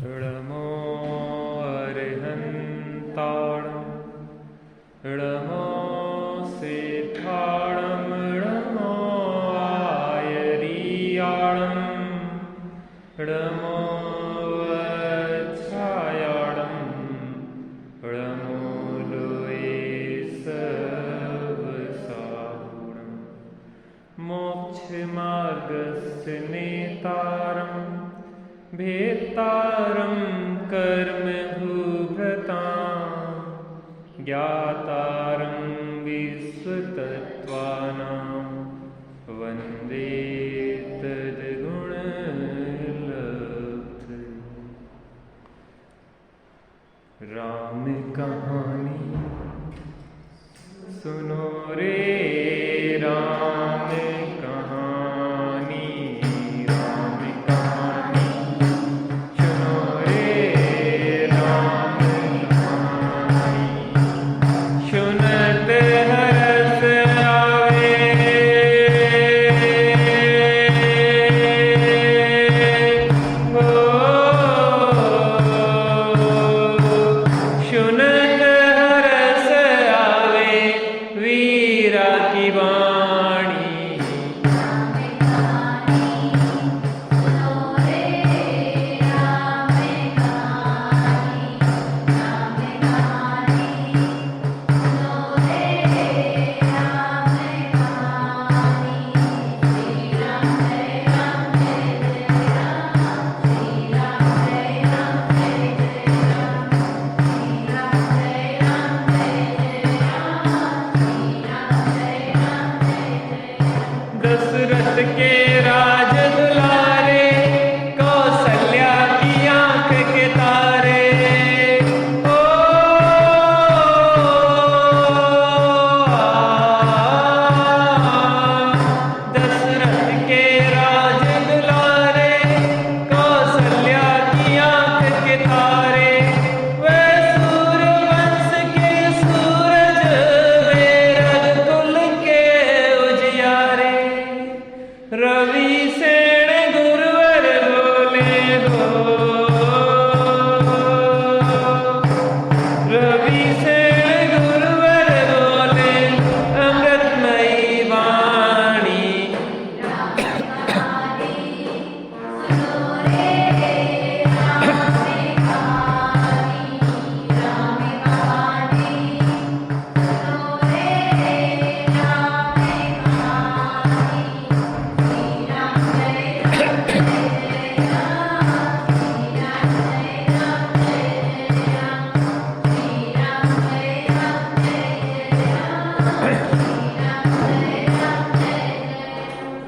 ळमो अरिहन्ताणं ळमो सिद्धाणं ळमो आयरीयाणं ळमो वत्सायाणं ळमो लोये सर्वसाहुणं मोक्षमार्गस्य नेतारं भेत्तारं कर्मभूभृतां ज्ञातारं विश्वतत्त्वानां वन्दे तद्गुणलब्धये। राम कहानी सुनो रे राम कहानी, राम कहानी सुनो रे राम कहानी। सुनत हरस आवे हो, सुनत हरस आवे वीरा की वाणी। दशरथ के राज दुलारे, कौशल्या की आंख के तारे। ओ दशरथ के राज दुलारे, कौशल्या की आंख के तारे। वे सूर्यवंश के सूरज, वे रघुकुल के उजियारे। रवि सेन गुरुवर बोले हो, रवि सेन गुरुवर बोले अमृतमयी वाणी।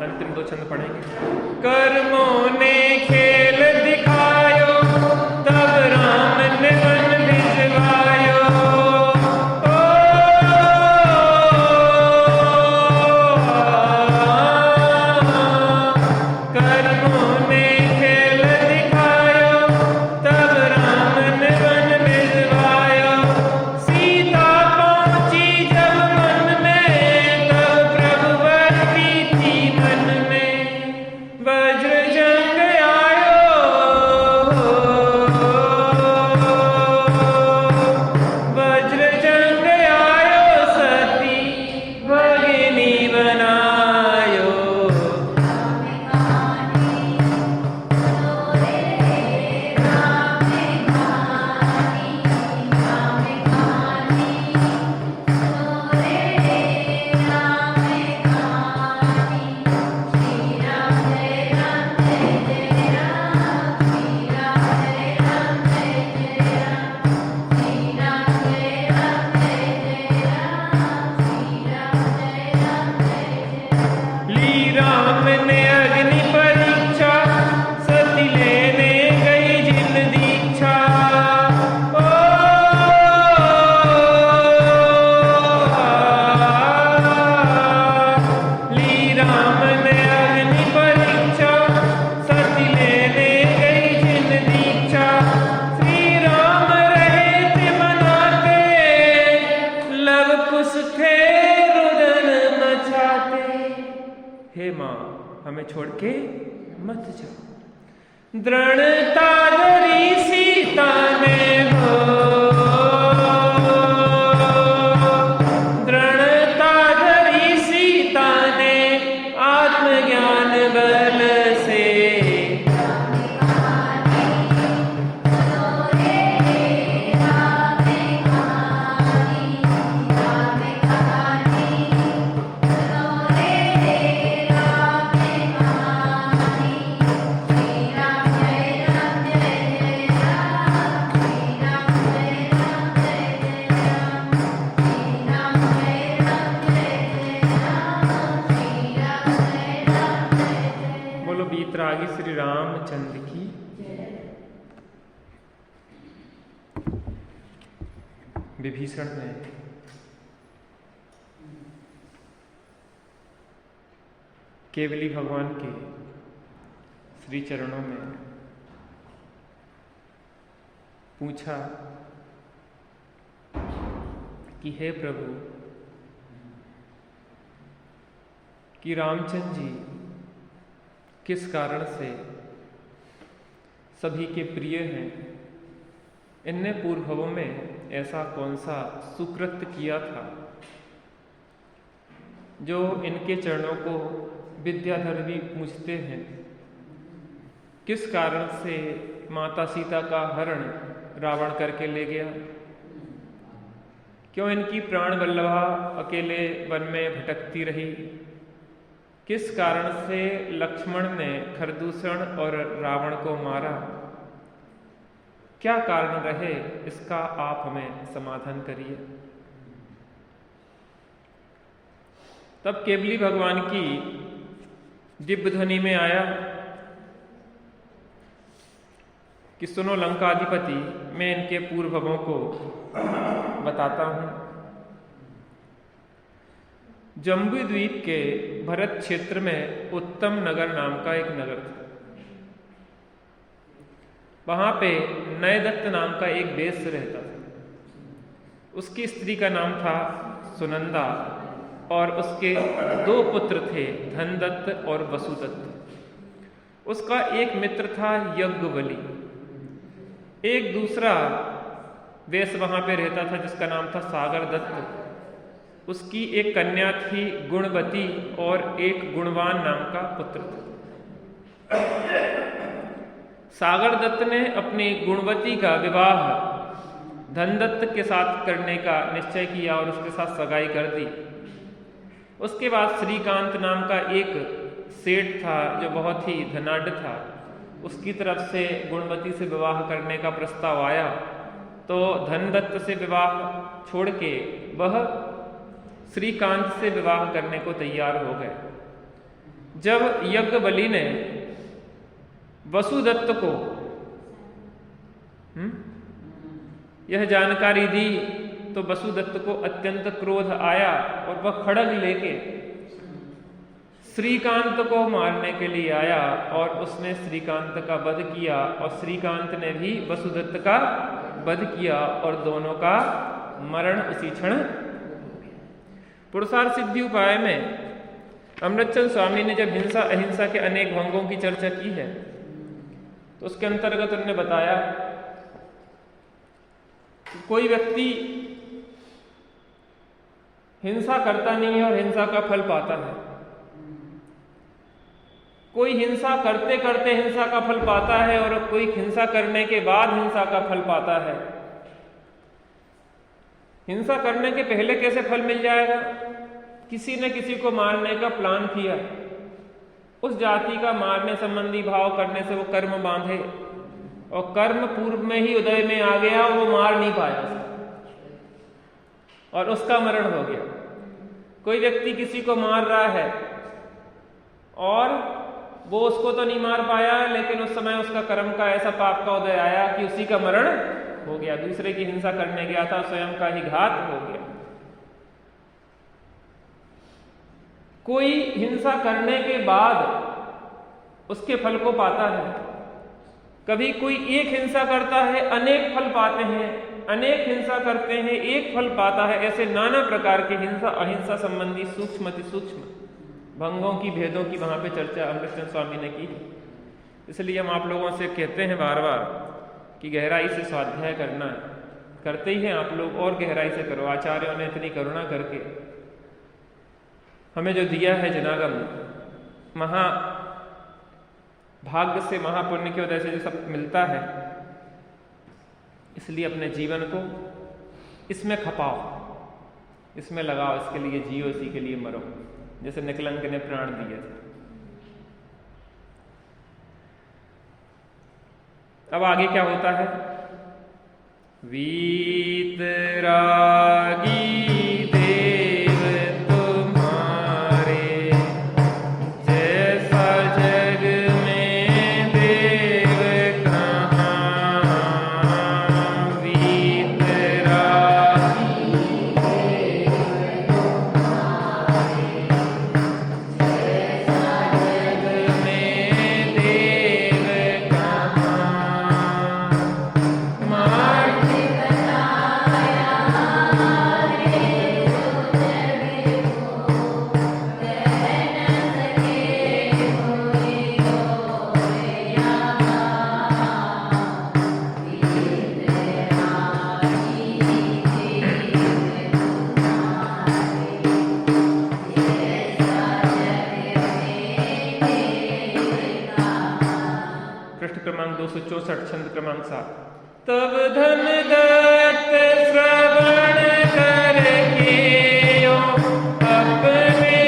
अंतिम दो छंद पढ़ेंगे। कर्मों ने खेल दिखायो, तब राम ने वन भिजवायो। ओ कर्मों ने खेल दिखायो, तब राम ने वन भिजवायो। सीता पहुंची जब मन में, तब प्रभु वर की थी मन में। वज्र जंग आयो, वज्र जंग आयो, सती भगिनी बनायो। ली राम ने अग्नि परीक्षा, सती लेने गई जिन दीक्षा। ओ ली राम ने अग्नि परीक्षा, सती लेने गई जिन दीक्षा। श्री राम रहे थे मनाते, लव कुश थे रुदन मचाते। हे माँ, हमें छोड़ के मत जाओ। दृढ़ता धरी विभीषण ने केवली भगवान के श्री चरणों में पूछा कि हे प्रभु, कि रामचंद्र जी किस कारण से सभी के प्रिय हैं। इनने पूर्वभवों में ऐसा कौन सा सुकृत्य किया था जो इनके चरणों को विद्याधर भी पूछते हैं। किस कारण से माता सीता का हरण रावण करके ले गया? क्यों इनकी प्राण वल्लभा अकेले वन में भटकती रही? किस कारण से लक्ष्मण ने खरदूषण और रावण को मारा? क्या कारण रहे, इसका आप हमें समाधान करिए। तब केवली भगवान की दिव्य ध्वनि में आया कि सुनो लंकाधिपति, मैं इनके पूर्वभवों को बताता हूं। जम्बू द्वीप के भरत क्षेत्र में उत्तम नगर नाम का एक नगर था। वहां पे नयदत्त नाम का एक वेश्य रहता था। उसकी स्त्री का नाम था सुनंदा और उसके 2 पुत्र थे, धनदत्त और वसुदत्त। उसका एक मित्र था यज्ञवली। एक दूसरा वेश्य वहां पे रहता था जिसका नाम था सागर दत्त। उसकी एक कन्या थी गुणवती और एक गुणवान नाम का पुत्र था। सागर दत्त ने अपनी गुणवती का विवाह धनदत्त के साथ करने का निश्चय किया और उसके साथ सगाई कर दी। उसके बाद श्रीकांत नाम का एक सेठ था जो बहुत ही धनाढ्य था। उसकी तरफ से गुणवती से विवाह करने का प्रस्ताव आया तो धनदत्त से विवाह छोड़ के वह श्रीकांत से विवाह करने को तैयार हो गए। जब यज्ञबली ने वसुदत्त को यह जानकारी दी तो वसुदत्त को अत्यंत क्रोध आया और वह खड्ग लेके श्रीकांत को मारने के लिए आया और उसने श्रीकांत का वध किया और श्रीकांत ने भी वसुदत्त का वध किया और दोनों का मरण उसी क्षण। पुरुषार्थ सिद्धि उपाय में अमृतचंद स्वामी ने जब हिंसा अहिंसा के अनेक भंगों की चर्चा की है तो उसके अंतर्गत उन्होंने बताया कि कोई व्यक्ति हिंसा करता नहीं है और हिंसा का फल पाता है। कोई हिंसा करते करते हिंसा का फल पाता है और कोई हिंसा करने के बाद हिंसा का फल पाता है। हिंसा करने के पहले कैसे फल मिल जाएगा? किसी ने किसी को मारने का प्लान किया, उस जाति का मारने संबंधी भाव करने से वो कर्म बांधे और कर्म पूर्व में ही उदय में आ गया और वो मार नहीं पाया और उसका मरण हो गया। कोई व्यक्ति किसी को मार रहा है और वो उसको तो नहीं मार पाया लेकिन उस समय उसका कर्म का ऐसा पाप का उदय आया कि उसी का मरण हो गया। दूसरे की हिंसा करने गया था, स्वयं का ही घात हो गया। कोई हिंसा करने के बाद उसके फल को पाता है। कभी कोई एक हिंसा करता है, अनेक फल पाते हैं, अनेक हिंसा करते हैं, एक फल पाता है। ऐसे नाना प्रकार के हिंसा अहिंसा संबंधी सूक्ष्म अति सूक्ष्म भंगों की भेदों की वहां पे चर्चा अमृतचंद स्वामी ने की। इसलिए हम आप लोगों से कहते हैं बार बार कि गहराई से स्वाध्याय करना है। करते ही हैं आप लोग और गहराई से करो। आचार्यों ने इतनी करुणा करके हमें जो दिया है जनागम, महा भाग्य से महापुण्य की वजह से जो सब मिलता है, इसलिए अपने जीवन को इसमें खपाओ, इसमें लगाओ, इसके लिए जियो, इसी के लिए मरो, जैसे निकलंक ने प्राण दिए थे। अब आगे क्या होता है? वीतरागी देव तुम्हारे, जैसा जग में देव कहाँ। वीतरागी छंद क्रमांक 7। तब धनदत्त श्रवण करके अपने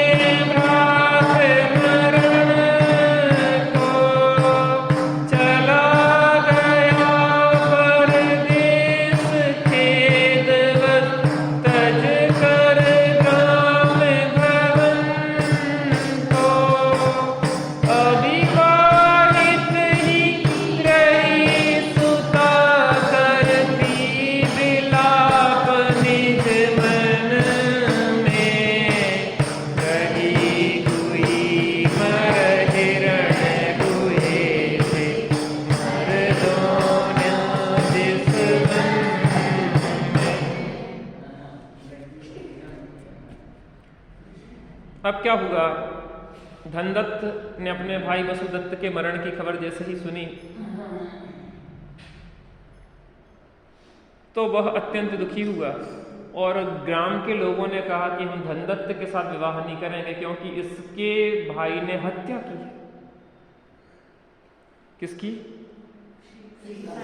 भ्रात मरण को चला गया परदेश खेदवश तज कर ग्राम भवन को। अविवाहित ही रही सुता करती विलाप निज मन में। रही हुई मर हिरण हुए थे मर दोनों जिस वन में। अब क्या हुआ? धनदत्त ने अपने भाई वसुदत्त के मरण की खबर जैसे ही सुनी तो वह अत्यंत दुखी हुआ और ग्राम के लोगों ने कहा कि हम धनदत्त के साथ विवाह नहीं करेंगे क्योंकि इसके भाई ने हत्या की है। किसकी?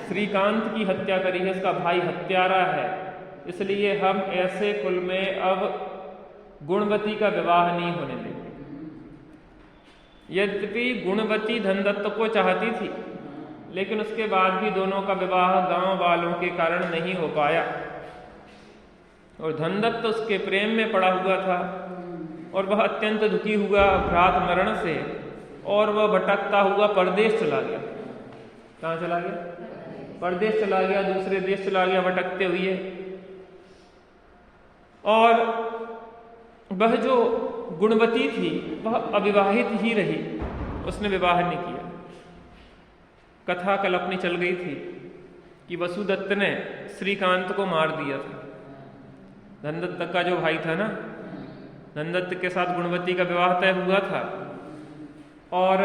श्रीकांत की हत्या करी है, इसका भाई हत्यारा है। इसलिए हम ऐसे कुल में अब गुणवती का विवाह नहीं होने देंगे। यद्यपि गुणवती धनदत्त को चाहती थी लेकिन उसके बाद भी दोनों का विवाह गांव वालों के कारण नहीं हो पाया और धनदत्त उसके प्रेम में पड़ा हुआ था और वह अत्यंत दुखी हुआ भ्रात मरण से और वह भटकता हुआ परदेश चला गया। कहाँ चला गया? परदेश चला गया, दूसरे देश चला गया भटकते हुए। और वह जो गुणवती थी वह अविवाहित ही रही, उसने विवाह नहीं किया। कथा कल्पनी चल गई थी कि वसुदत्त ने श्रीकांत को मार दिया था। धनदत्त का जो भाई था ना, धनदत्त के साथ गुणवती का विवाह तय हुआ था और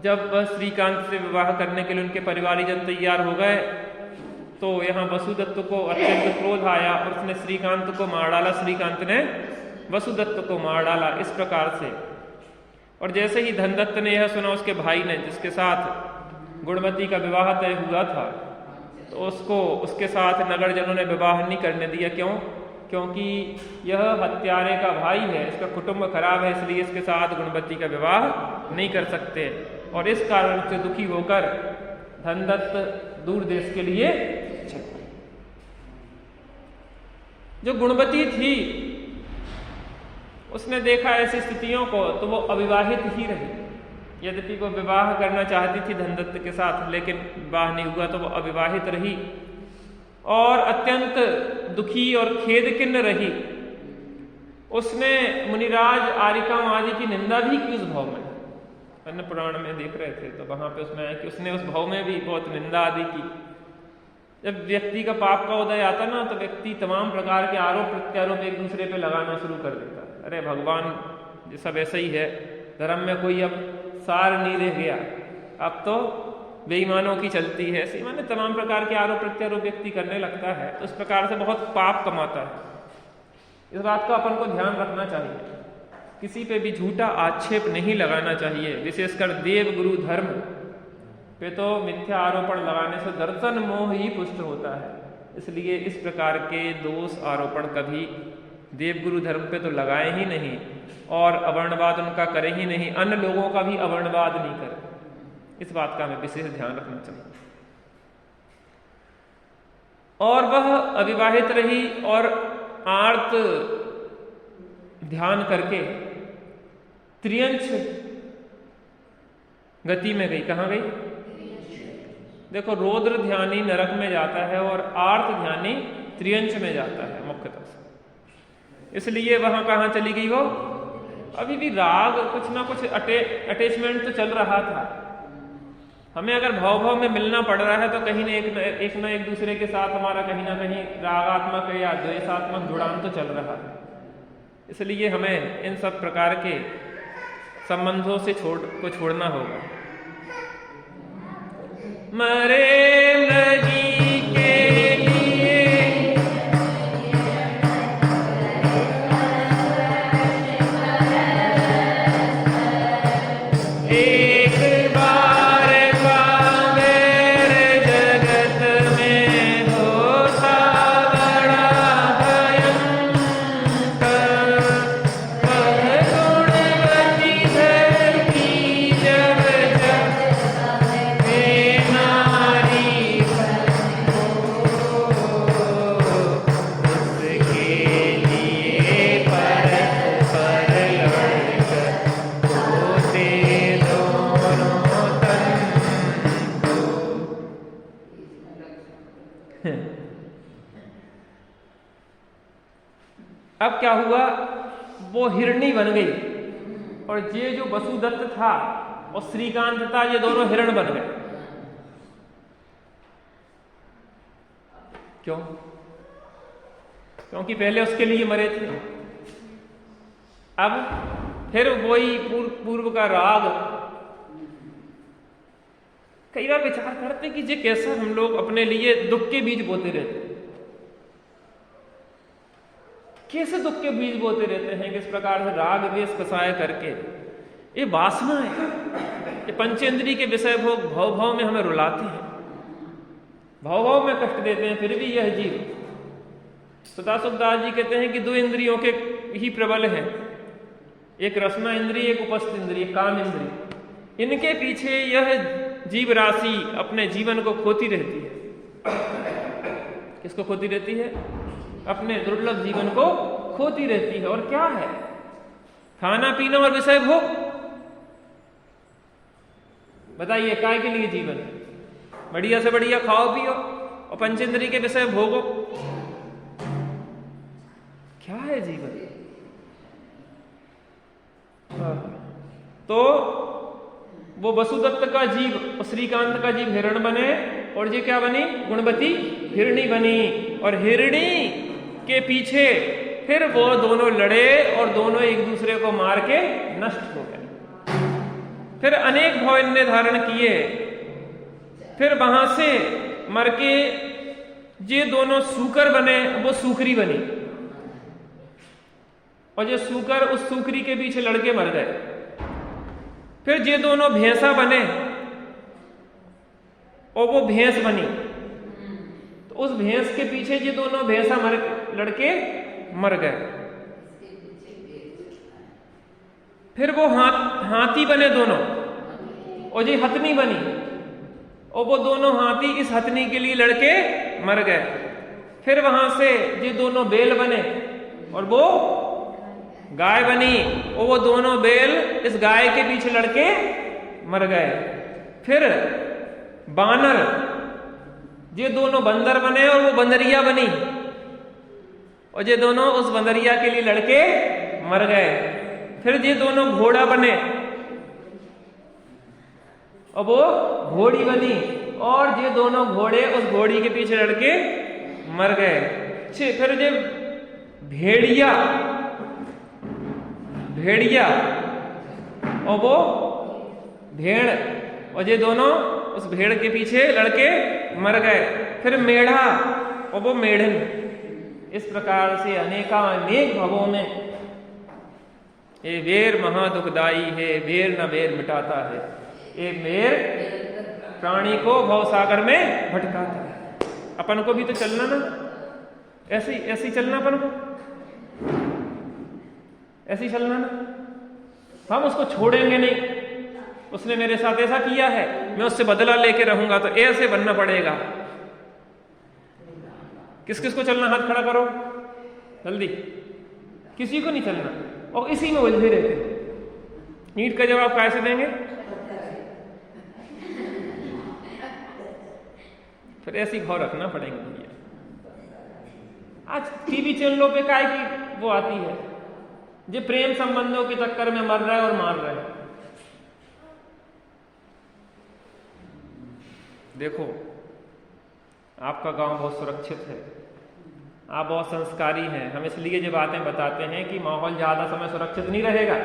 जब वह श्रीकांत से विवाह करने के लिए उनके परिवारीजन तैयार हो गए तो यहाँ वसुदत्त को अत्यंत क्रोध आया और उसने श्रीकांत को मार डाला। श्रीकांत ने वसुदत्त को मार डाला इस प्रकार से। और जैसे ही धनदत्त ने यह सुना उसके भाई ने, जिसके साथ गुणवती का विवाह तय हुआ था, तो उसको उसके साथ नगरजनों ने विवाह नहीं करने दिया। क्यों? क्योंकि यह हत्यारे का भाई है, इसका कुटुंब खराब है, इसलिए इसके साथ गुणवती का विवाह नहीं कर सकते। और इस कारण से दुखी होकर धनदत्त दूर देश के लिए चल पड़े। जो गुणवती थी उसने देखा ऐसी स्थितियों को तो वो अविवाहित ही रही। यद्यपि वो विवाह करना चाहती थी धनदत्त के साथ लेकिन विवाह नहीं हुआ तो वो अविवाहित रही और अत्यंत दुखी और खेदकिन्न रही। उसने मुनिराज आरिकाम आदि की निंदा भी की उस भाव में। अन्य पुराण में देख रहे थे तो वहां पे उसमें है कि उसने उस भाव में भी बहुत निंदा आदि की। जब व्यक्ति का पाप का उदय आता ना तो व्यक्ति तमाम प्रकार के आरोप प्रत्यारोप एक दूसरे पे लगाना शुरू कर देता है। अरे भगवान ये सब ऐसा ही है, धर्म में कोई अब सार नहीं रह गया, अब तो बेईमानों की चलती है। ऐसे माने तमाम प्रकार के आरोप प्रत्यारोप व्यक्ति करने लगता है तो इस प्रकार से बहुत पाप कमाता है। इस बात का अपन को ध्यान रखना चाहिए, किसी पे भी झूठा आक्षेप नहीं लगाना चाहिए। विशेषकर देव गुरु धर्म पे तो मिथ्या आरोपण लगाने से दर्शन मोह ही पुष्ट होता है। इसलिए इस प्रकार के दोष आरोपण कभी देवगुरु धर्म पे तो लगाए ही नहीं और अवर्णवाद उनका करें ही नहीं, अन्य लोगों का भी अवर्णवाद नहीं करें। इस बात का हमें विशेष ध्यान रखना चाहिए। और वह अविवाहित रही और आर्त ध्यान करके त्रियंश गति में गई। कहाँ गई? देखो, रौद्र ध्यानी नरक में जाता है और आर्त ध्यानी त्रियंश में जाता है मुख्यतः से। इसलिए वहां कहाँ चली गई वो? अभी भी राग कुछ ना कुछ अटैचमेंट तो चल रहा था। हमें अगर भाव में मिलना पड़ रहा है तो कहीं ना एक दूसरे के साथ हमारा कहीं ना कहीं रागात्मक या द्वेषात्मक जुड़ान तो चल रहा है। इसलिए हमें इन सब प्रकार के संबंधों से छोड़ना होगा। मरे लगी के लिए एक बार पावेर अब क्या हुआ, वो हिरणी बन गई और ये जो वसुदत्त था और श्रीकांत था, ये दोनों हिरण बन गए। क्यों? क्योंकि पहले उसके लिए मरे थे। अब फिर वही पूर्व का राग। कई बार विचार करते कि ये कैसा हम लोग अपने लिए दुख के बीज बोते रहते हैं, कैसे दुख के बीज बोते रहते हैं, किस प्रकार से राग द्वेष कसाय करके। ये वासना है, ये पंचेंद्रिय के विषय भोग भाव भाव में हमें रुलाते हैं, भाव भाव में कष्ट देते हैं। फिर भी यह जीव, सदा सुखदास जी कहते हैं कि दो इंद्रियों के ही प्रबल हैं, एक रसना इंद्रिय, एक उपस्थ इंद्रिय, काम इंद्रिय। इनके पीछे यह जीव राशि अपने जीवन को खोती रहती है। किसको खोती रहती है? अपने दुर्लभ जीवन को खोती रहती है। और क्या है? खाना पीना और विषय भोग। बताइए, काय के लिए जीवन? बढ़िया से बढ़िया खाओ पियो और पंचेंद्रिय के विषय भोगो। क्या है जीवन? तो वो वसुदत्त का जीव और श्रीकांत का जीव हिरण बने और ये क्या बनी? गुणवती हिरणी बनी। और हिरणी के पीछे फिर वो दोनों लड़े और दोनों एक दूसरे को मार के नष्ट हो गए। फिर अनेक भाव इनने धारण किए। फिर वहां से मर के ये दोनों सूकर बने, वो सूकरी बनी। और ये सूकर उस सूकरी के पीछे लड़के मर गए। फिर ये दोनों भैंसा बने और वो भैंस बनी। तो उस भैंस के पीछे ये दोनों भैंसा लड़के मर गए। फिर वो हाथी बने दोनों और ये हथनी बनी और वो दोनों हाथी इस हथनी के लिए लड़के मर गए। फिर वहां से ये दोनों बैल बने और वो गाय बनी और वो दोनों बैल इस गाय के पीछे लड़के मर गए। फिर बानर, ये दोनों बंदर बने और वो बंदरिया बनी और ये दोनों उस बंदरिया के लिए लड़के मर गए। फिर ये दोनों घोड़ा बने और वो घोड़ी बनी और ये दोनों घोड़े उस घोड़ी के पीछे लड़के मर गए। फिर ये भेड़िया और वो भेड़ और ये दोनों उस भेड़ के पीछे लड़के मर गए। फिर मेढ़ा और वो मेढ़न। इस प्रकार से अनेक भवों में ये वेर महादुखदाई है, वेर न वेर मिटाता है। ये वेर प्राणी को भवसागर में भटकाता है। अपन को भी तो चलना ना, ऐसी चलना अपन को, ऐसी चलना ना। हम उसको छोड़ेंगे नहीं। उसने मेरे साथ ऐसा किया है, मैं उससे बदला लेके रहूंगा, तो ऐसे बनना पड़ेगा। किस किस को चलना? हाथ खड़ा करो जल्दी। किसी को नहीं चलना और इसी में उलझे रहते। नीट का जवाब कैसे देंगे? फिर ऐसी घाव रखना पड़ेंगे भैया। आज टीवी चैनलों पे काय की वो आती है, जो प्रेम संबंधों के चक्कर में मर रहा है और मार रहा है। देखो, आपका गांव बहुत सुरक्षित है, आप बहुत संस्कारी हैं। हम इसलिए ये बातें बताते हैं कि माहौल ज्यादा समय सुरक्षित नहीं रहेगा,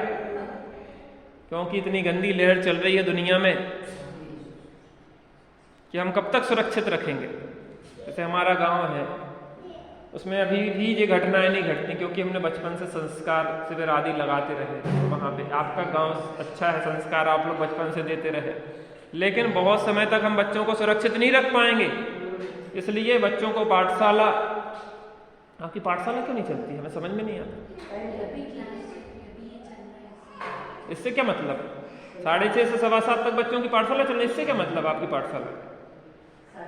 क्योंकि इतनी गंदी लहर चल रही है दुनिया में कि हम कब तक सुरक्षित रखेंगे। जैसे हमारा गांव है, उसमें अभी भी ये घटनाएं नहीं घटती, क्योंकि हमने बचपन से संस्कार शिविर आदि लगाते रहे। वहां पे आपका गांव अच्छा है, संस्कार आप लोग बचपन से देते रहे, लेकिन बहुत समय तक हम बच्चों को सुरक्षित नहीं रख पाएंगे। इसलिए बच्चों को पाठशाला, आपकी पाठशाला क्यों नहीं चलती? हमें समझ में नहीं आता। इससे क्या मतलब? 6:30 से 7:15 तक बच्चों की पाठशाला चलने, इससे क्या मतलब? आपकी पाठशाला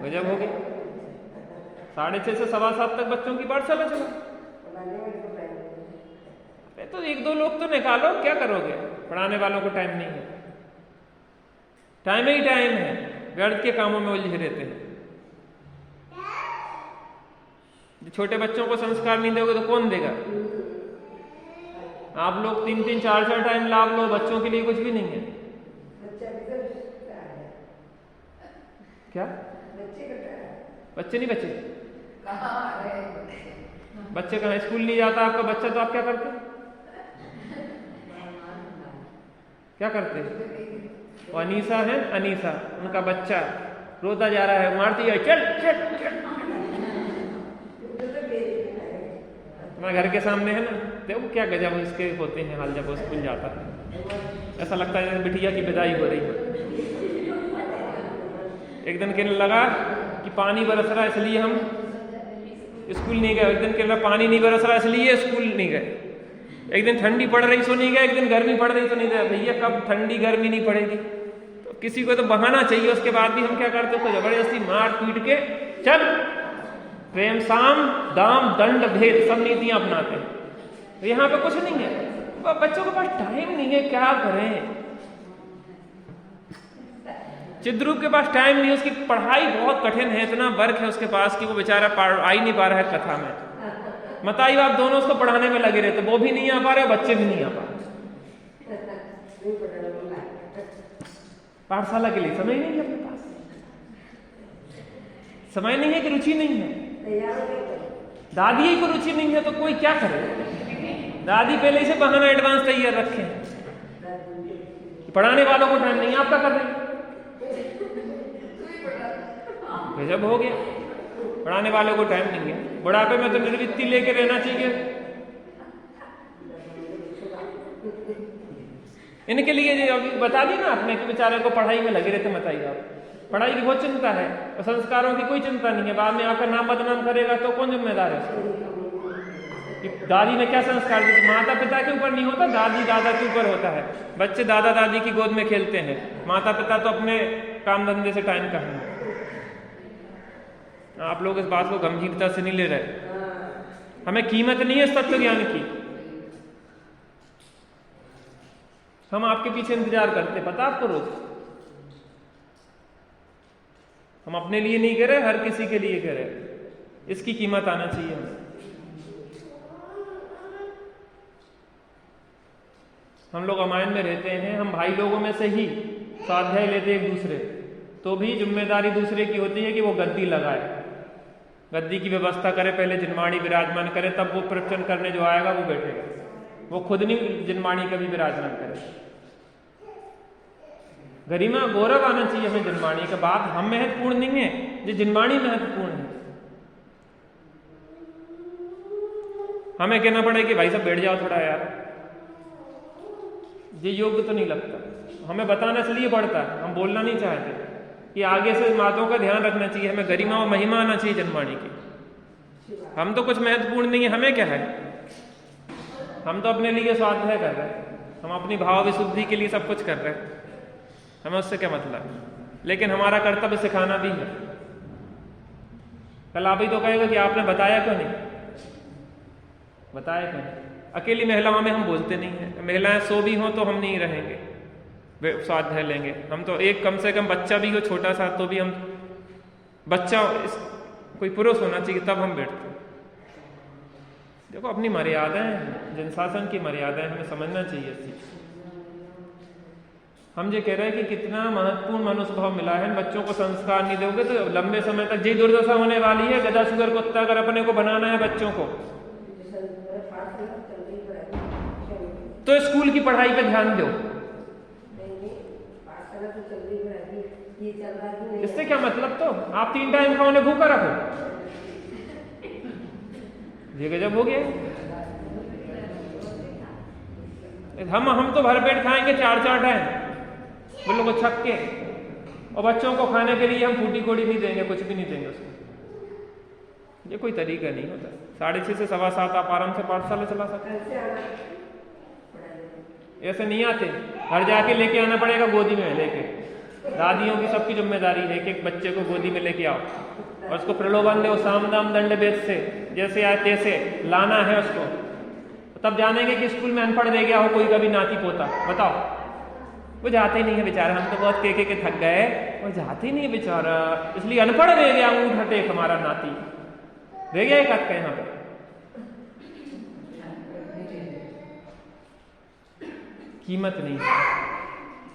गजब होगी। 6:30 से 7:15 तक बच्चों की पाठशाला चला, तो 1-2 लोग तो निकालो, क्या करोगे? पढ़ाने वालों को टाइम नहीं है, टाइम ही टाइम है, व्यर्थ के कामों में उलझे रहते हैं। छोटे बच्चों को संस्कार नहीं दोगे तो कौन देगा? आप लोग 3-3, 4-4 टाइम लाभ लो, बच्चों के लिए कुछ भी नहीं है। क्या बच्चे नहीं बचे? बच्चे कहाँ? स्कूल नहीं जाता आपका बच्चा तो आप क्या करते? क्या करते? वो अनीसा है, अनीसा उनका बच्चा रोता जा रहा है, मारती है, चल चल चल। हमारे घर के सामने है ना, देखो क्या गजब इसके होते हैं हाल जब वो स्कूल जाता है। ऐसा लगता है बिटिया की विदाई हो रही है। एक दिन कहने लगा कि पानी बरस रहा है इसलिए हम स्कूल नहीं गए। एक दिन कहने लगा पानी नहीं बरस रहा इसलिए स्कूल नहीं गए। एक दिन ठंडी पड़ रही सो नहीं गए, एक दिन गर्मी पड़ रही तो नहीं गए। भैया कब ठंडी गर्मी नहीं पड़ेगी? तो किसी को तो बहाना चाहिए। उसके बाद भी हम क्या करते हैं, तो जबरदस्ती मार पीट के चल, प्रेम साम दाम दंड भेद सब नीतियां अपनाते हैं। तो यहाँ पे कुछ नहीं है, बच्चों के पास टाइम नहीं है, क्या करें? चिद्रूप के पास टाइम नहीं है, उसकी पढ़ाई बहुत कठिन है, इतना वर्क है उसके पास कि वो बेचारा आ ही नहीं पा रहा है कथा में। मताई बाप दोनों उसको पढ़ाने में लगे रहते, वो भी नहीं आ पा रहे, बच्चे भी नहीं आ पा रहे। पाठशाला के लिए समय नहीं है अपने पास, समय नहीं है कि रुचि नहीं है। दादी को रुचि नहीं है तो कोई क्या करे? दादी पहले से बहाना एडवांस तैयार रखे, पढ़ाने वालों को टाइम नहीं, आप क्या कर रहे हैं? गजब हो गया, पढ़ाने वालों को टाइम नहीं है। बुढ़ापे में तो निर्वृत्ति लेके रहना चाहिए। इनके लिए अभी बता दी ना आपने कि बेचारे को पढ़ाई में लगे रहते। बताइए आप, पढ़ाई की बहुत चिंता है और संस्कारों की कोई चिंता नहीं है। बाद में आकर नाम बदनाम करेगा तो कौन जिम्मेदार है? कि दादी ने क्या संस्कार दिए? माता पिता के ऊपर नहीं होता, दादी दादा के ऊपर होता है। बच्चे दादा दादी की गोद में खेलते हैं, माता पिता तो अपने काम धंधे से टाइम कहाँ है। आप लोग इस बात को गंभीरता से नहीं ले रहे। हमें कीमत नहीं है इस तत्व ज्ञान की। हम आपके पीछे इंतजार करते, पता आपको रोज। हम अपने लिए नहीं कह रहे, हर किसी के लिए कह रहे। इसकी कीमत आना चाहिए हमें। हम लोग रामायण में रहते हैं, हम भाई लोगों में से ही स्वाध्याय लेते एक दूसरे, तो भी जिम्मेदारी दूसरे की होती है कि वो गद्दी लगाए, गद्दी की व्यवस्था करे, पहले जिनवाणी विराजमान करे, तब वो प्रवचन करने जो आएगा वो बैठेगा। वो खुद नहीं जिनवाणी कभी विराजमान करे। गरिमा गौरव आना चाहिए हमें जिनवाणी का। बात हम महत्वपूर्ण नहीं है, जो जिनवाणी महत्वपूर्ण है। हमें कहना पड़े कि भाई साहब बैठ जाओ थोड़ा यार, ये योग्य तो नहीं लगता। हमें बताना इसलिए पड़ता है, हम बोलना नहीं चाहते कि आगे से बातों का ध्यान रखना चाहिए। हमें गरिमा और महिमा आना चाहिए जनवाणी की। हम तो कुछ महत्वपूर्ण नहीं है, हमें क्या है? हम तो अपने लिए स्वाध्याय कर रहे हैं, हम अपनी भाव विशुद्धि के लिए सब कुछ कर रहे हैं, हमें उससे क्या मतलब? लेकिन हमारा कर्तव्य सिखाना भी है। कल आप ही तो कहेगा कि आपने बताया क्यों नहीं, बताया क्यों नहीं? अकेली महिलाओं में हम बोलते नहीं हैं। महिलाएं सो भी हों तो हम नहीं रहेंगे, स्वाध्याय लेंगे। हम तो एक कम से कम बच्चा भी हो छोटा सा तो भी हम, बच्चा कोई पुरुष होना चाहिए तब हम बैठते। देखो अपनी मर्यादाएं, जनशासन की मर्यादाएं हमें समझना चाहिए थी। हम ये कह रहे हैं कि कितना महत्वपूर्ण मनुष्य मिला है। बच्चों को संस्कार नहीं दोगे तो लंबे समय तक ये दुर्दशा होने वाली है। गधा शुगर कुत्ता अगर अपने को बनाना है बच्चों को, तो स्कूल की पढ़ाई पे ध्यान दो। इससे क्या मतलब? तो आप 3 टाइम का उन्हें भूखा रखो, ये गजब हो गया। हम तो भर पेट खाएंगे 4-4 टाइम बोलो को छक के, और बच्चों को खाने के लिए हम फूटी कोड़ी नहीं देंगे, कुछ भी नहीं देंगे उसको। ये कोई तरीका नहीं होता। 6:30 से 7:15 आप आराम से पाठशाला चला सकते हैं। ऐसे नहीं आते, घर जाके लेके आना पड़ेगा गोदी में लेके। दादियों की सबकी जिम्मेदारी है कि एक बच्चे को गोदी में लेके आओ और उसको प्रलोभन दो, साम दाम दंड भेद से, जैसे आए तैसे लाना है उसको। तब जानेंगे कि स्कूल में अनपढ़ रह गया हो कोई कभी नाती पोता। बताओ, वो जाते ही नहीं है बेचारा। हम तो बहुत के थक गए, वो जाते ही नहीं है बेचारा, इसलिए अनपढ़ रह गया अंगूठा टेक हमारा नाती। रह गया एक हाथ का यहाँ पर? कीमत नहीं है।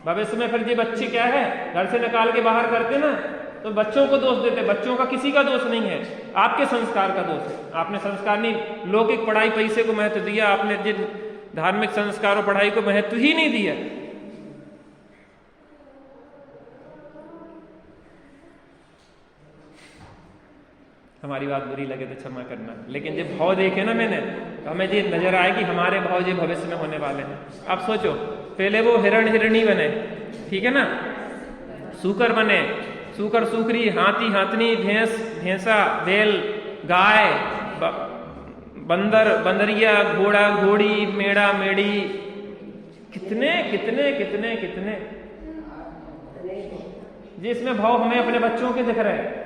भविष्य में फिर ये बच्चे क्या है, घर से निकाल के बाहर करते ना, तो बच्चों को दोष देते। बच्चों का किसी का दोष नहीं है, आपके संस्कार का दोष है। आपने संस्कार नहीं, लौकिक पढ़ाई पैसे को महत्व दिया, आपने जिन धार्मिक संस्कार और पढ़ाई को महत्व ही नहीं दिया। हमारी बात बुरी लगे तो क्षमा करना, लेकिन जब भाव देखे ना मैंने, तो हमें ये नजर आए कि हमारे भाव जो भविष्य में होने वाले हैं। आप सोचो, पहले वो हिरण हिरणी बने, ठीक है ना, सूकर बने, सूकर सूकरी, हाथी हाथनी, भैंस भैंसा, बैल गाय, बंदर बंदरिया, घोड़ा घोड़ी, मेढ़ा मेढ़ी, कितने कितने कितने कितने। जिसमें भाव हमें अपने बच्चों के दिख रहे हैं,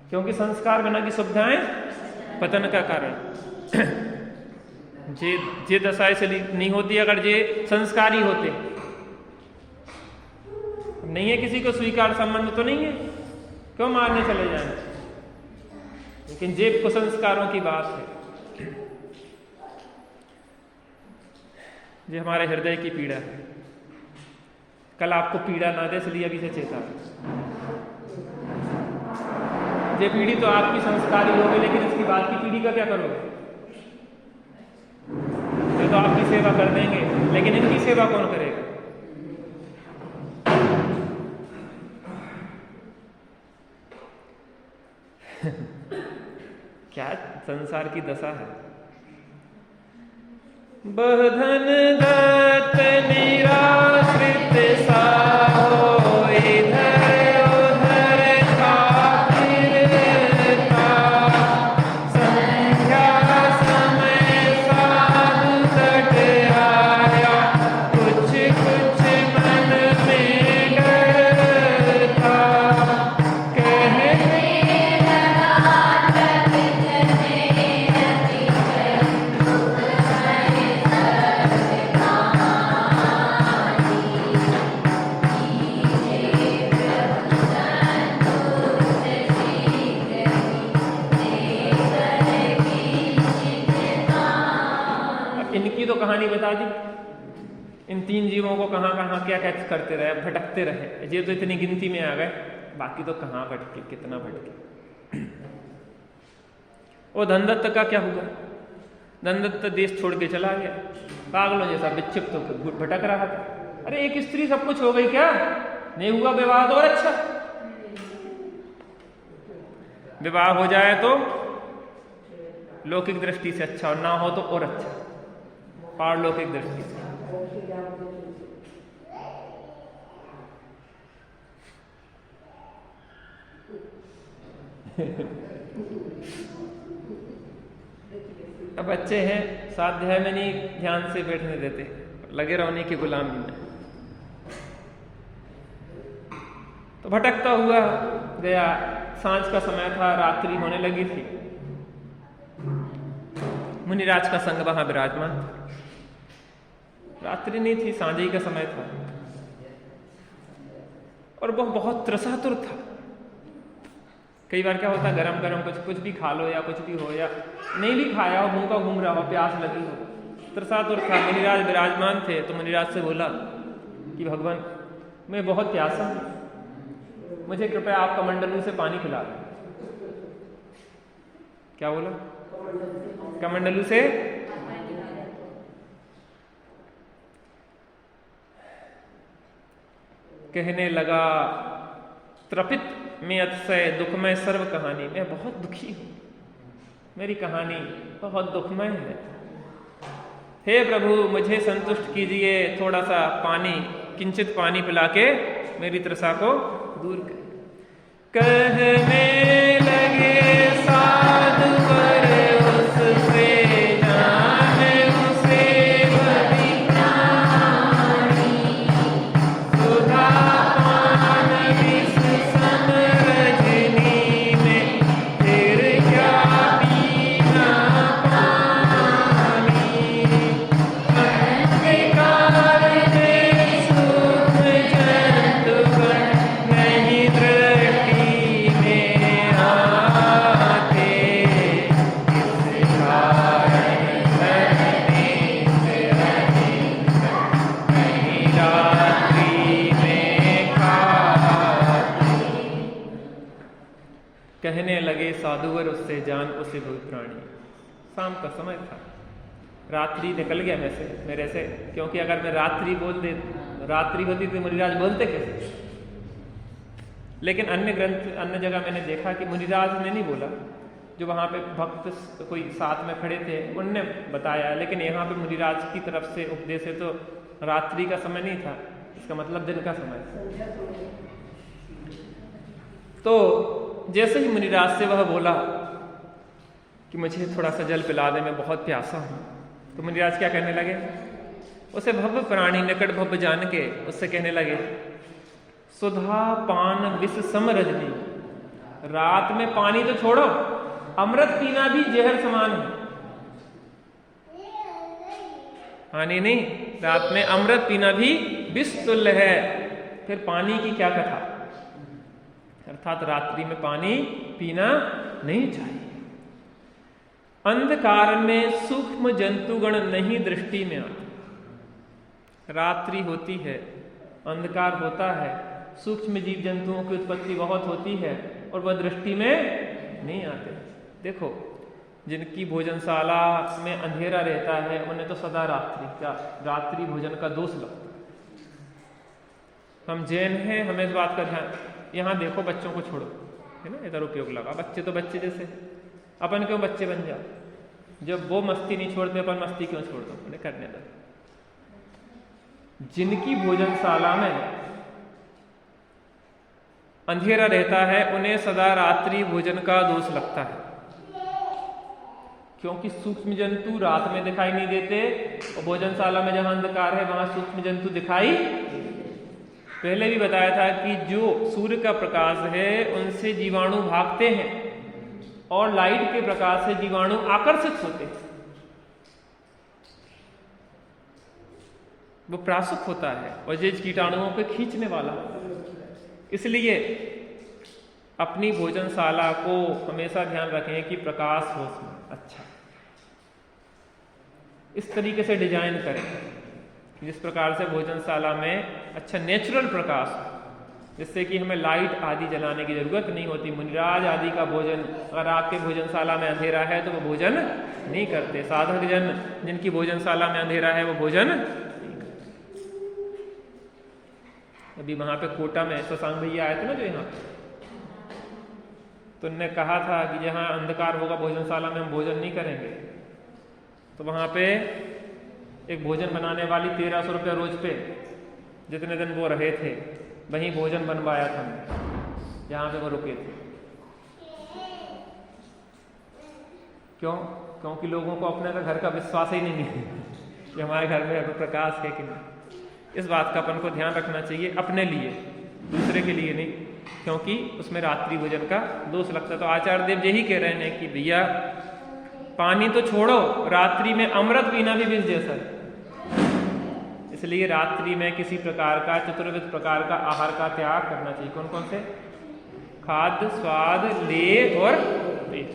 क्योंकि संस्कार बिना की सुविधाएं पतन का कारण। जे दशा से नहीं होती अगर ये संस्कारी होते। नहीं है किसी को स्वीकार संबंध तो नहीं है, क्यों मारने चले जाए, लेकिन जे कुसंस्कारों की बात है। ये हमारे हृदय की पीड़ा है। कल आपको पीड़ा ना दे इसलिए अभी से चेता। ये पीढ़ी तो आपकी संस्कारी होगी, लेकिन इसकी बाद की पीढ़ी का क्या करोगे? ये तो आपकी सेवा कर देंगे, लेकिन इनकी सेवा कौन करेगा? क्या संसार की दशा है। बहधन दत्त निराश्रित साहो, इधर उधर खातिरता, संध्या समय साधु तट आया, कुछ कुछ मन में डर था, कहने तो कहानी बता दी। इन तीन जीवों को कहां कहां क्या क्या करते रहे, भटकते रहे। ये तो इतनी गिनती में आ गए, बाकी तो कहां भटके, कितना भटके। वो धनदत्त का क्या हुआ? धनदत्त देश छोड़ के चला गया, पागलों जैसा विक्षिप्त होकर भटक रहा था। अरे एक स्त्री सब कुछ हो गई क्या? नहीं हुआ विवाह तो और अच्छा। विवाह हो जाए तो लौकिक दृष्टि से अच्छा, और ना हो तो और अच्छा, पारलौकिक दृष्टि से। अब बच्चे हैं, स्वाध्याय में नहीं ध्यान से बैठने देते, लगे रहने की गुलामी में। तो भटकता हुआ गया। सांझ का समय था, रात्रि होने लगी थी। मुनिराज का संग वहां विराजमान था। रात्रि नहीं थी, सांझ ही का समय था, और वह बहुत त्रसातुर था। कई बार क्या होता, गरम गरम कुछ भी खा लो, या कुछ भी हो, या नहीं भी खाया हो, मुंह का घूम रहा हो, प्यास लगी हो, त्रसातुर था। मुनिराज विराजमान थे, तो मुनिराज से बोला कि भगवान, मैं बहुत प्यासा हूं, मुझे कृपया आप कमंडलू से पानी पिला दें। क्या बोला? कमंडलू से। कहने लगा, त्रपित में अतिशय दुखमय सर्व कहानी, मैं बहुत दुखी हूं, मेरी कहानी बहुत दुखमय है। हे प्रभु, मुझे संतुष्ट कीजिए, थोड़ा सा पानी, किंचित पानी पिला के मेरी तृषा को दूर कर। कहने लगे साधु वर उससे जाने उसे बड़ी प्राणी, सुधा पान विष सम रजनी में, फिर क्या पीना पानी। अंधकार में सूक्ष्म जंतुगण नहीं दृष्टि कहने लगे साधुवर उससे जान उसे भूत प्राणी। शाम का समय था, रात्रि निकल गया मेरे से, क्योंकि अगर मैं रात्रि होती तो मुनिराज बोलते कैसे। लेकिन अन्य जगह मैंने देखा कि मुनिराज ने नहीं बोला, जो वहाँ पे भक्त कोई साथ में खड़े थे उनने बताया। लेकिन यहाँ पे मुनिराज की तरफ से उपदेश है तो रात्रि का समय नहीं था, इसका मतलब दिन का समय था। तो जैसे ही मुनिराज से वह बोला कि मुझे थोड़ा सा जल पिला दे, मैं बहुत प्यासा हूँ, तो मुनिराज क्या कहने लगे, उसे भव्य प्राणी निकट भव्य जान के उससे कहने लगे, सुधा पान विष सम रजनी, रात में पानी तो छोड़ो, अमृत पीना भी जहर समान है। हानि नहीं, रात में अमृत पीना भी विष तुल्य है, फिर पानी की क्या कथा। अर्थात रात्रि में पानी पीना नहीं चाहिए। अंधकार में सूक्ष्म जंतुगण नहीं दृष्टि में आते। रात्रि होती है, अंधकार होता है, सूक्ष्म जीव जंतुओं की उत्पत्ति बहुत होती है और वह दृष्टि में नहीं आते। देखो, जिनकी भोजनशाला में अंधेरा रहता है उन्हें तो सदा रात्रि भोजन का दोष लगता है। हम जैन हैं, हमें इस बात का ध्यान, यहाँ देखो बच्चों को छोड़ो, है ना, इधर उपयोग लगा, बच्चे तो बच्चे जैसे, अपन क्यों बच्चे बन जाओ, जब वो मस्ती नहीं छोड़ते अपन मस्ती क्यों छोड़ दो, उन्हें करने दो। जिनकी भोजनशाला में अंधेरा रहता है उन्हें सदा रात्रि भोजन का दोष लगता है, क्योंकि सूक्ष्म जंतु रात में दिखाई नहीं देते और भोजनशाला में जहां अंधकार है वहां सूक्ष्म जंतु दिखाई। पहले भी बताया था कि जो सूर्य का प्रकाश है उनसे जीवाणु भागते हैं और लाइट के प्रकाश से जीवाणु आकर्षित होते हैं, वो प्रासुक होता है और जीव कीटाणुओं को खींचने वाला होता है। इसलिए अपनी भोजनशाला को हमेशा ध्यान रखें कि प्रकाश हो उसमें अच्छा, इस तरीके से डिजाइन करें जिस प्रकार से भोजनशाला में अच्छा नेचुरल प्रकाश हो, जिससे कि हमें लाइट आदि जलाने की जरूरत नहीं होती। मुनिराज आदि का भोजन, अगर आपके भोजनशाला में अंधेरा है तो वो भोजन नहीं करते। साधक जन जिनकी भोजनशाला में अंधेरा है वो भोजन नहीं करते। अभी वहां पे कोटा में शशांक भैया आए थे ना जो यहाँ, तो उन्होंने कहा था कि जहां अंधकार होगा भोजनशाला में हम भोजन नहीं करेंगे। तो वहां पे एक भोजन बनाने वाली 1300 रुपये रोज पे जितने दिन वो रहे थे वहीं भोजन बनवाया था जहां पे वो रुके थे। क्यों? क्योंकि लोगों को अपने घर का विश्वास ही नहीं है कि हमारे घर में प्रकाश है कि नहीं। इस बात का अपन को ध्यान रखना चाहिए, अपने लिए, दूसरे के लिए नहीं, क्योंकि उसमें रात्रि भोजन का दोष लगता है। तो आचार्य देव यही कह रहे हैं कि भैया पानी तो छोड़ो, रात्रि में अमृत पीना भी विष जैसा है। इसलिए रात्रि में किसी प्रकार का, चतुर्विध प्रकार का आहार का त्याग करना चाहिए। कौन कौन से? खाद्य, स्वाद, लेय और पेय।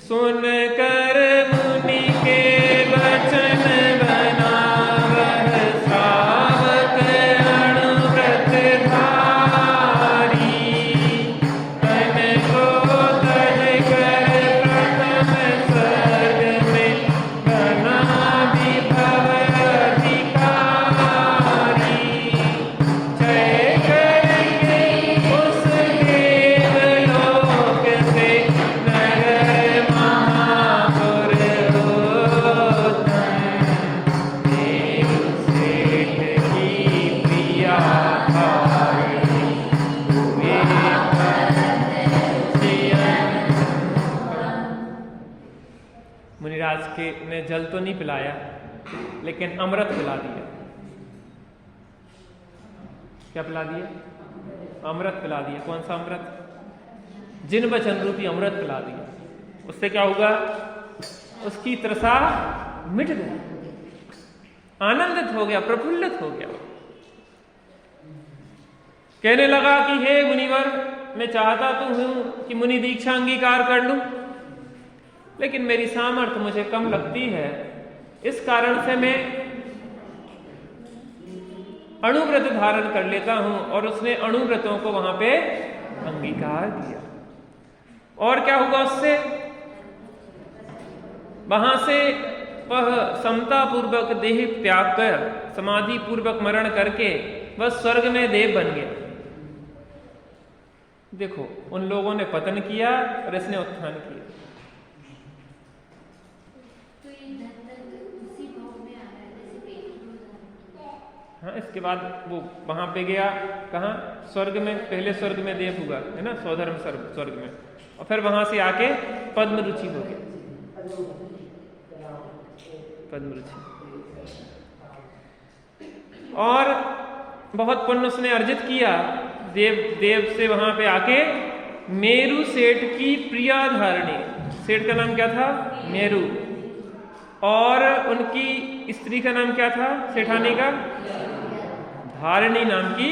सुन कर मुनि के वचन बनावह श्रावक अणुव्रत धारी, तन को तज कर प्रथम स्वर्ग में बना विभव अधिकारी, जय करके उस देवलोक से नगर महापुर उत्तम, देव सेठ की प्रिया भाई हुए मुनिराज के ने जल तो नहीं पिलाया लेकिन अमृत पिला दिया। क्या पिला दिया? अमृत पिला दिया। कौन सा अमृत? जिन वचन रूपी अमृत पिला दिया। उससे क्या होगा? उसकी तृषा मिट गई, आनंदित हो गया, प्रफुल्लित हो गया। कहने लगा कि हे मुनिवर, मैं चाहता तो हूं कि मुनि दीक्षा अंगीकार कर लूं, लेकिन मेरी सामर्थ्य मुझे कम लगती है। इस कारण से मैं अणुव्रत धारण कर लेता हूं, और उसने अणुव्रतों को वहां पे अंगीकार किया। और क्या हुआ उससे? वहां से वह समता पूर्वक देह त्याग कर समाधि पूर्वक मरण करके वह स्वर्ग में देव बन गया। देखो, उन लोगों ने पतन किया और इसने उत्थान किया। तो ये उसी भाव में आ रहा है, जैसे पेट। हाँ, इसके बाद वो वहां पे गया, कहाँ? स्वर्ग में। पहले स्वर्ग में देव हुआ है ना, स्वधर्म स्वर्ग में, और फिर वहां से आके पद्म रुचि हो गया। पद्म रुचि। और बहुत पुण्य उसने अर्जित किया। देव से वहां पे आके मेरु सेठ की प्रिया धारणी, सेठ का नाम क्या था? मेरु। और उनकी स्त्री का नाम क्या था? सेठानी का धारणी नाम की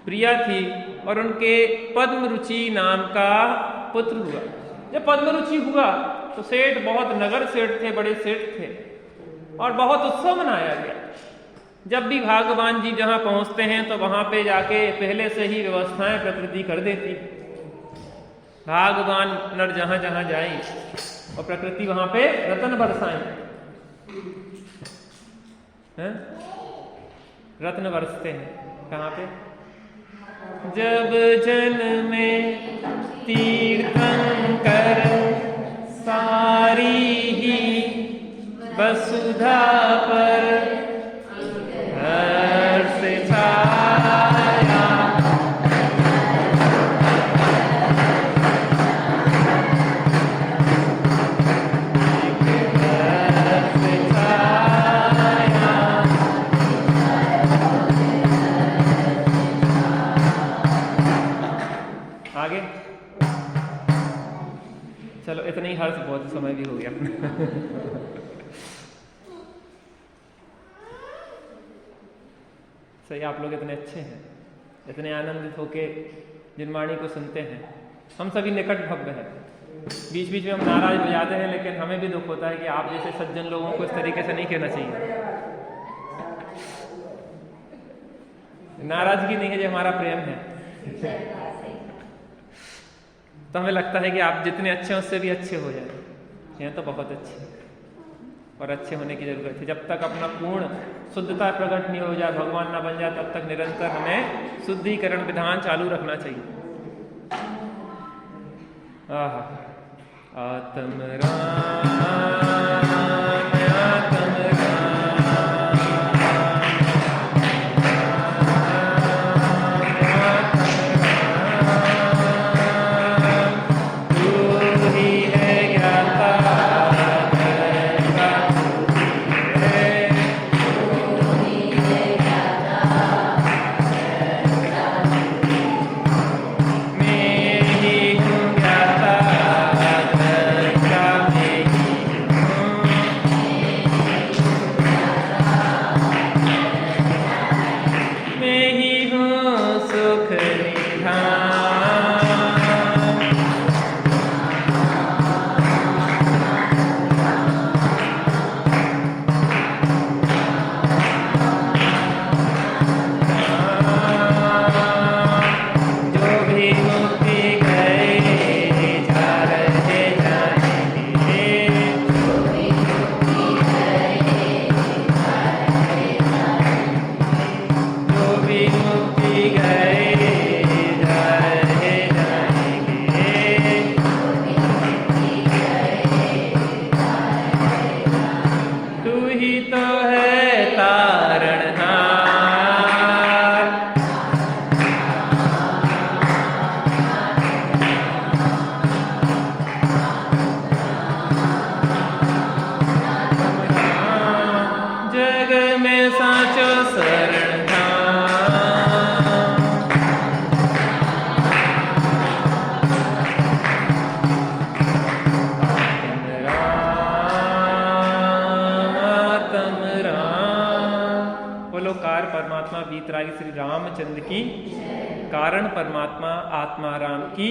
प्रिया थी, और उनके पद्म रुचि नाम का पुत्र हुआ। जब पद्म रुचि हुआ तो सेठ, बहुत नगर सेठ थे, बड़े सेठ थे, और बहुत उत्सव मनाया गया। जब भी भगवान जी जहां पहुंचते हैं तो वहां पे जाके पहले से ही व्यवस्थाएं प्रकृति कर देती। भगवान नर जहां जहां जाए और प्रकृति वहां पे रतन बरसाएं, रत्न बरसते हैं। कहां पे? जब जन में तीर्थंकर सारी ही वसुधा पर हर्ष छाया। आगे चलो, इतना ही हर्ष बहुत समय भी हो गया। सही, आप लोग इतने अच्छे हैं, इतने आनंदित होके जिनवाणी को सुनते हैं। हम सभी निकट भव्य हैं। बीच बीच में हम नाराज हो जाते हैं, लेकिन हमें भी दुख होता है कि आप जैसे सज्जन लोगों को इस तरीके से नहीं कहना चाहिए। नाराजगी नहीं है, जो हमारा प्रेम है। तो हमें लगता है कि आप जितने अच्छे हैं उससे भी अच्छे हो जाए। यह तो बहुत अच्छे, और अच्छे होने की जरूरत है। जब तक अपना पूर्ण शुद्धता प्रकट नहीं हो जाए, भगवान ना बन जाए, तब तक निरंतर हमें शुद्धिकरण विधान चालू रखना चाहिए। आत्म राम, आत्म राम, तू ही है ज्ञाता, परमात्मा वीतरागी श्री रामचंद्र की, कारण परमात्मा आत्मा राम की।